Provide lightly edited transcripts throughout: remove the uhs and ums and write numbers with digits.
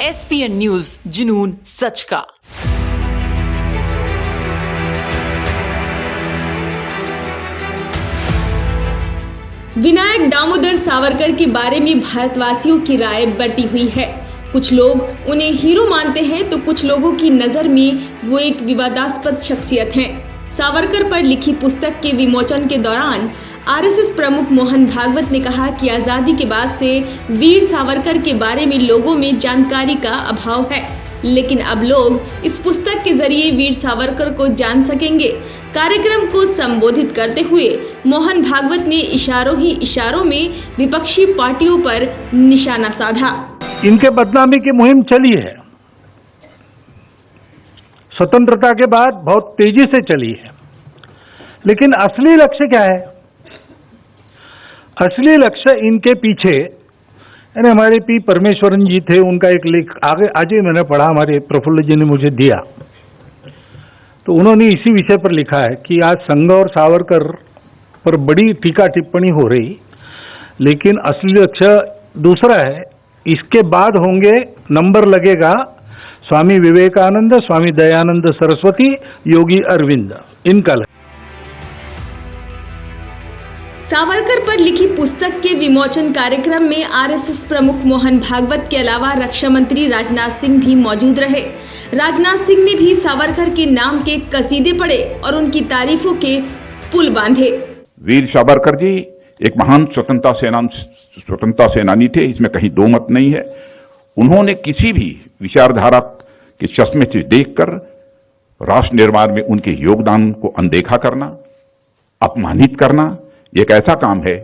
SPN news, जुनून सच का। विनायक दामोदर सावरकर के बारे में भारतवासियों की राय बढ़ती हुई है। कुछ लोग उन्हें हीरो मानते हैं तो कुछ लोगों की नज़र में वो एक विवादास्पद शख्सियत हैं। सावरकर पर लिखी पुस्तक के विमोचन के दौरान RSS प्रमुख मोहन भागवत ने कहा कि आज़ादी के बाद से वीर सावरकर के बारे में लोगों में जानकारी का अभाव है, लेकिन अब लोग इस पुस्तक के जरिए वीर सावरकर को जान सकेंगे। कार्यक्रम को संबोधित करते हुए मोहन भागवत ने इशारों ही इशारों में विपक्षी पार्टियों पर निशाना साधा। इनके बदनामी की मुहिम चली है, स्वतंत्रता के बाद बहुत तेजी से चली है, लेकिन असली लक्ष्य क्या है? असली लक्ष्य इनके पीछे, यानी हमारे पी परमेश्वरन जी थे, उनका एक लेख आगे आज ही मैंने पढ़ा, हमारे प्रफुल्ल जी ने मुझे दिया, तो उन्होंने इसी विषय पर लिखा है कि आज संघ और सावरकर पर बड़ी टीका टिप्पणी हो रही, लेकिन असली लक्ष्य दूसरा है। इसके बाद होंगे, नंबर लगेगा स्वामी विवेकानंद, स्वामी दयानंद सरस्वती, योगी अरविंद, इनका लक्ष्य। सावरकर पर लिखी पुस्तक के विमोचन कार्यक्रम में RSS प्रमुख मोहन भागवत के अलावा रक्षा मंत्री राजनाथ सिंह भी मौजूद रहे। राजनाथ सिंह ने भी सावरकर के नाम के कसीदे पढ़े और उनकी तारीफों के पुल बांधे। वीर सावरकर जी एक महान स्वतंत्रता सेनानी थे, इसमें कहीं दो मत नहीं है। उन्होंने किसी भी विचारधारा के चश्मे से देखकर राष्ट्र निर्माण में उनके योगदान को अनदेखा करना, अपमानित करना, एक ऐसा काम है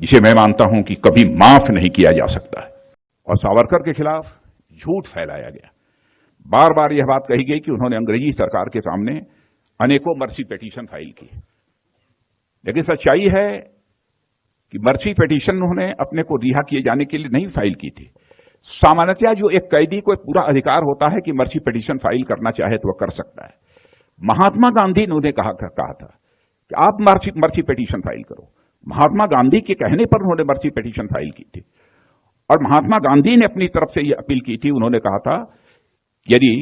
जिसे मैं मानता हूं कि कभी माफ नहीं किया जा सकता है। और सावरकर के खिलाफ झूठ फैलाया गया। बार बार यह बात कही गई कि उन्होंने अंग्रेजी सरकार के सामने अनेकों मर्सी पिटीशन फाइल की, लेकिन सच्चाई है कि मर्सी पिटीशन उन्होंने अपने को रिहा किए जाने के लिए नहीं फाइल की थी। सामान्यतः जो एक कैदी को पूरा अधिकार होता है कि मर्सी पिटीशन फाइल करना चाहे तो वह कर सकता है। महात्मा गांधी ने उन्हें कहा था कि आप मर्सी पिटीशन फाइल करो। महात्मा गांधी के कहने पर उन्होंने मर्सी पिटीशन फाइल की थी, और महात्मा गांधी ने अपनी तरफ से यह अपील की थी। उन्होंने कहा था यदि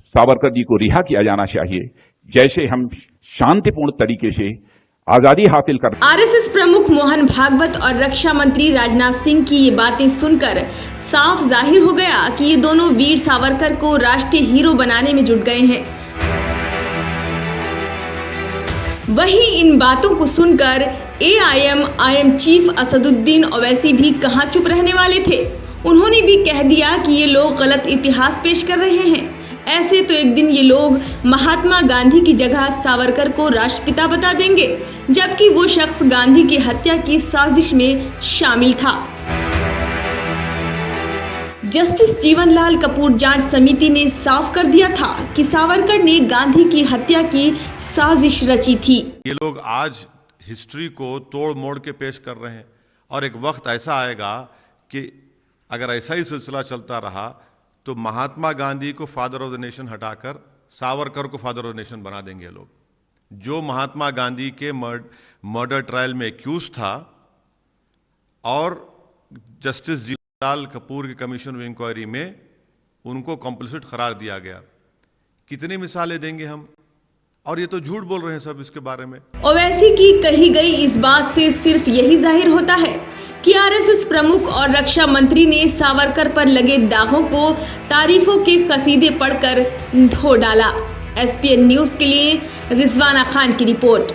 सावरकर जी को रिहा किया जाना चाहिए, जैसे हम शांतिपूर्ण तरीके से आजादी हासिल कर। RSS प्रमुख मोहन भागवत और रक्षा मंत्री राजनाथ सिंह की ये बातें सुनकर साफ जाहिर हो गया कि ये दोनों वीर सावरकर को राष्ट्रीय हीरो बनाने में जुट गए हैं। वहीं इन बातों को सुनकर AIM चीफ असदुद्दीन ओवैसी भी कहां चुप रहने वाले थे। उन्होंने भी कह दिया कि ये लोग गलत इतिहास पेश कर रहे हैं। ऐसे तो एक दिन ये लोग महात्मा गांधी की जगह सावरकर को राष्ट्रपिता बता देंगे, जबकि वो शख्स गांधी की हत्या की साजिश में शामिल था। जस्टिस जीवनलाल कपूर जांच समिति ने साफ कर दिया था कि सावरकर ने गांधी की हत्या की साजिश रची थी। ये लोग आज हिस्ट्री को तोड़ मोड़ के पेश कर रहे हैं, और एक वक्त ऐसा आएगा कि अगर ऐसा ही सिलसिला चलता रहा तो महात्मा गांधी को फादर ऑफ द नेशन हटाकर सावरकर को फादर ऑफ द नेशन बना देंगे लोग। जो महात्मा गांधी के मर्डर ट्रायल में एक्यूज था और जस्टिस जीवनलाल कपूर की कमीशन ऑफ इंक्वायरी में उनको कॉम्प्लिसिट करार दिया गया। कितनी मिसालें देंगे हम? और ये तो झूठ बोल रहे हैं सब इसके बारे में। ओवैसी की कही गई इस बात से सिर्फ यही जाहिर होता है कि RSS प्रमुख और रक्षा मंत्री ने सावरकर पर लगे दागों को तारीफों के कसीदे पढ़कर धो डाला। SPN न्यूज के लिए रिजवाना खान की रिपोर्ट।